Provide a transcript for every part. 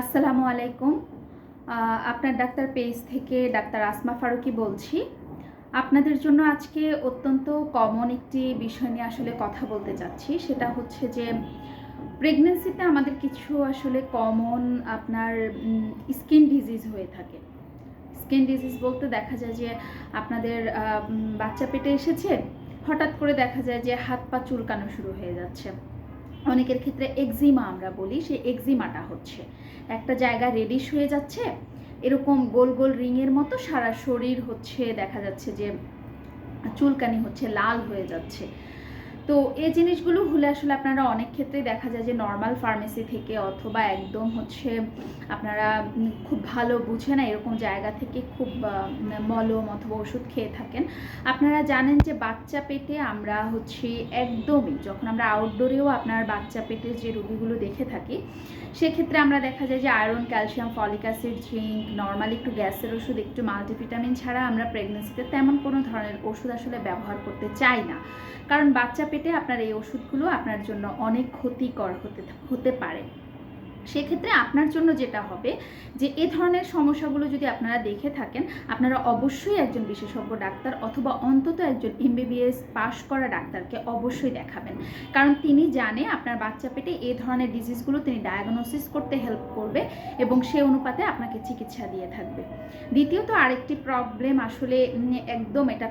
আসসালামু আলাইকুম। আপনার ডাক্তার পেজ থেকে ডাক্তার আসমা ফারুকী বলছি। আপনাদের জন্য আজকে অত্যন্ত কমন একটি বিষয় নিয়ে আসলে কথা বলতে চাচ্ছি। সেটা হচ্ছে যে প্রেগন্যান্সিতে আমাদের কিছু আসলে কমন আপনার স্কিন ডিজিজ হয়ে থাকে। স্কিন ডিজিজ বলতে দেখা যায় যে আপনাদের বাচ্চা পেটে এসেছে, হঠাৎ করে দেখা যায় যে হাত পা চুলকানো শুরু হয়ে যাচ্ছে। অনেকের ক্ষেত্রে এক্সিমা আমরা বলি, সেই এক্সিমাটা হচ্ছে একটা জায়গা রেডিশ হয়ে যাচ্ছে, এরকম গোল গোল রিংয়ের মতো সারা শরীর হচ্ছে দেখা যাচ্ছে যে চুলকানি হচ্ছে, লাল হয়ে যাচ্ছে। তো এই জিনিসগুলো হলে আসলে আপনারা অনেক ক্ষেত্রেই দেখা যায় যে নর্মাল ফার্মেসি থেকে অথবা একদম হচ্ছে আপনারা খুব ভালো বুঝে না এরকম জায়গা থেকে খুব মলম অথবা ওষুধ খেয়ে থাকেন। আপনারা জানেন যে বাচ্চা পেটে আমরা হচ্ছে একদমই যখন আমরা আউটডোরেও আপনার বাচ্চা পেটের যে রোগীগুলো দেখে থাকি, সেক্ষেত্রে আমরা দেখা যায় যে iron, calcium, folic acid, zinc, normally একটু গ্যাসের ওষুধ, একটু মাল্টিভিটামিন ছাড়া আমরা প্রেগনেন্সিতে তেমন কোনো ধরনের ওষুধ আসলে ব্যবহার করতে চাই না। কারণ বাচ্চা পেটে আপনার এই ওষুধগুলো আপনার জন্য অনেক ক্ষতিকর হতে পারে। সেক্ষেত্রে আপনার জন্য যেটা হবে যে এ ধরনের সমস্যাগুলো যদি আপনারা দেখে থাকেন, আপনারা অবশ্যই একজন বিশেষজ্ঞ ডাক্তার অথবা অন্তত একজন MBBS পাশ করা ডাক্তারকে অবশ্যই দেখাবেন। কারণ তিনি জানে আপনার বাচ্চা পেটে এই ধরনের ডিজিজগুলো তিনি ডায়াগনোসিস করতে হেল্প করবে এবং সে অনুপাতে আপনাকে চিকিৎসা দিয়ে থাকবে। দ্বিতীয়ত আরেকটি প্রবলেম আসলে একদম এটা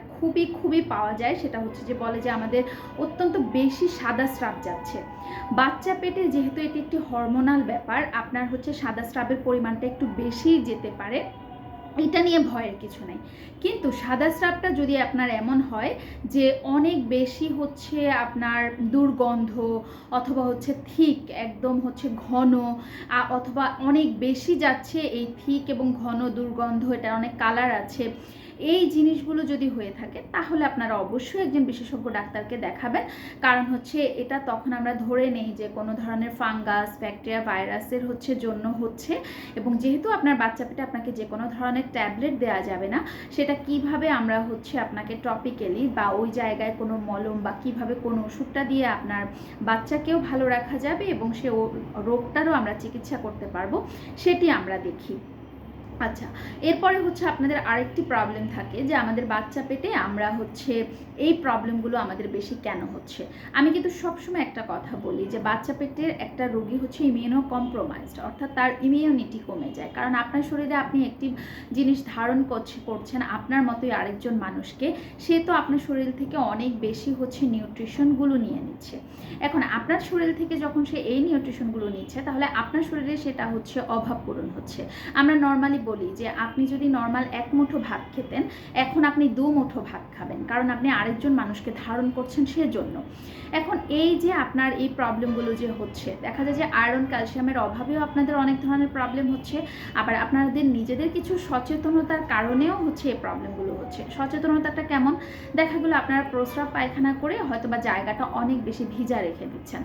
খুবই পাওয়া যায়, সেটা হচ্ছে যে বলে যে আমাদের অত্যন্ত বেশি সাদা স্রাব যাচ্ছে। বাচ্চা পেটে যেহেতু এটি একটি হরমোনাল ব্যাপার, আপনার হচ্ছে সাদা স্রাবের পরিমাণটা একটু বেশি যেতে পারে, এটা নিয়ে ভয়ের কিছু নেই। কিন্তু সাদা স্রাবটা যদি আপনার এমন হয় যে অনেক বেশি হচ্ছে আপনার দুর্গন্ধ অথবা হচ্ছে থিক একদম হচ্ছে ঘন, অথবা অনেক বেশি যাচ্ছে এই থিক এবং ঘন দুর্গন্ধ, এটা অনেক কালার আছে, এই জিনিসগুলো যদি হয়ে থাকে তাহলে আপনারা অবশ্যই একজন বিশেষজ্ঞ ডাক্তারকে দেখাবেন। কারণ হচ্ছে এটা তখন আমরা ধরে নেই যে কোনো ধরনের ফাঙ্গাস, ব্যাকটেরিয়া, ভাইরাসের হচ্ছে জন্য হচ্ছে, এবং যেহেতু আপনার বাচ্চা পেটে আপনাকে যে কোনো ধরনের ট্যাবলেট দেওয়া যাবে না, সেটা কিভাবে আমরা হচ্ছে আপনাকে টপিক্যালি বা ওই জায়গায় কোনো মলম বা কিভাবে কোন ওষুধটা দিয়ে আপনার বাচ্চাকেও ভালো রাখা যাবে এবং সে রোগটারও আমরা চিকিৎসা করতে পারবো, সেটি আমরা দেখি। আচ্ছা, এরপরে হচ্ছে আপনাদের আরেকটি প্রবলেম থাকে যে আমাদের বাচ্চা পেটে আমরা হচ্ছে এই প্রবলেমগুলো আমাদের বেশি কেন হচ্ছে। আমি কিন্তু সবসময় একটা কথা বলি যে বাচ্চা পেটের একটা রোগী হচ্ছে ইমিউনো কম্প্রোমাইজড, অর্থাৎ তার ইমিউনিটি কমে যায়। কারণ আপনার শরীরে আপনি একটি জিনিস ধারণ করছেন আপনার মতোই আরেকজন মানুষকে, সে তো আপনার শরীর থেকে অনেক বেশি হচ্ছে নিউট্রিশনগুলো নিয়ে নিচ্ছে। এখন আপনার শরীর থেকে যখন সে এই নিউট্রিশনগুলো নিচ্ছে, তাহলে আপনার শরীরে সেটা হচ্ছে অভাব পূরণ হচ্ছে। আমরা নর্মালি বলি যে আপনি যদি নর্মাল এক মুঠো ভাত খেতেন, এখন আপনি 2 মুঠো ভাত খাবেন, কারণ আপনি আরেকজন মানুষকে ধারণ করছেন সেজন্য। এখন এই যে আপনার এই প্রবলেমগুলো যে হচ্ছে, দেখা যায় যে আয়রন, ক্যালসিয়ামের অভাবেও আপনাদের অনেক ধরনের প্রবলেম হচ্ছে, আবার আপনাদের নিজেদের কিছু সচেতনতার কারণেও হচ্ছে এই প্রবলেমগুলো হচ্ছে। সচেতনতাটা কেমন? দেখা গেলো আপনারা প্রস্রাব পায়খানা করে হয়তো বা জায়গাটা অনেক বেশি ভিজা রেখে দিচ্ছেন।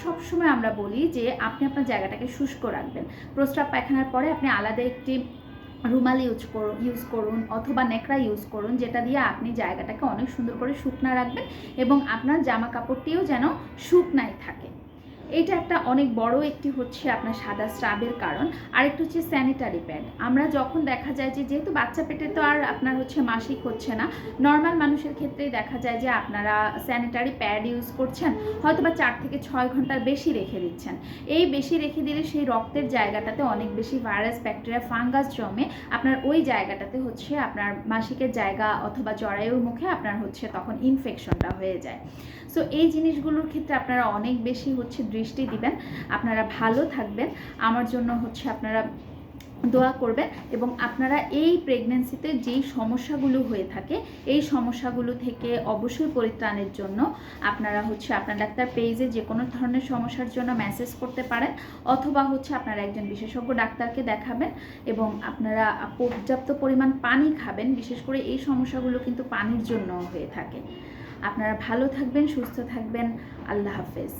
সবসময় আমরা বলি যে আপনি আপনার জায়গাটাকে শুষ্ক রাখবেন। প্রস্রাব পায়খানার পরে আপনি আলাদা একটি রুমাল ইউজ করুন অথবা নেকড়া ইউজ করুন, যেটা দিয়ে আপনি জায়গাটাকে অনেক সুন্দর করে শুকনা রাখবেন এবং আপনার জামা কাপড়টিও যেন শুকনাই থাকে। এইটা একটা অনেক বড় একটি হচ্ছে আপনার সাদা স্রাবের কারণ। আরেকটা হচ্ছে স্যানিটারি প্যাড। আমরা যখন দেখা যায় যে যেহেতু বাচ্চা পেটে তো আর আপনার হচ্ছে মাসিক হচ্ছে না, নর্মাল মানুষের ক্ষেত্রেই দেখা যায় যে আপনারা স্যানিটারি প্যাড ইউজ করছেন, হয়তো বা 4 থেকে 6 ঘন্টার বেশি রেখে দিচ্ছেন। এই বেশি রেখে দিলে সেই রক্তের জায়গাটাতে অনেক বেশি ভাইরাস, ব্যাকটেরিয়া, ফাঙ্গাস জমে আপনার ওই জায়গাটাতে হচ্ছে আপনার মাসিকের জায়গা অথবা জরায়ুর মুখে আপনার হচ্ছে তখন ইনফেকশনটা হয়ে যায়। সো এই জিনিসগুলোর ক্ষেত্রে আপনারা অনেক বেশি হচ্ছে দৃষ্টি দিবেন। আপনারা ভালো থাকবেন, আমার জন্য হচ্ছে আপনারা দোয়া করবেন, এবং আপনারা এই প্রেগন্যান্সিতে যেই সমস্যাগুলো হয়ে থাকে এই সমস্যাগুলো থেকে অবশ্যই পরিত্রাণের জন্য আপনারা হচ্ছে আপনার ডাক্তার পেজে যে কোনো ধরনের সমস্যার জন্য মেসেজ করতে পারেন, অথবা হচ্ছে আপনারা একজন বিশেষজ্ঞ ডাক্তারকে দেখাবেন এবং আপনারা পর্যাপ্ত পরিমাণ পানি খাবেন। বিশেষ করে এই সমস্যাগুলো কিন্তু পানির জন্য হয়ে থাকে। আপনারা ভালো থাকবেন, সুস্থ থাকবেন। আল্লাহ হাফেজ।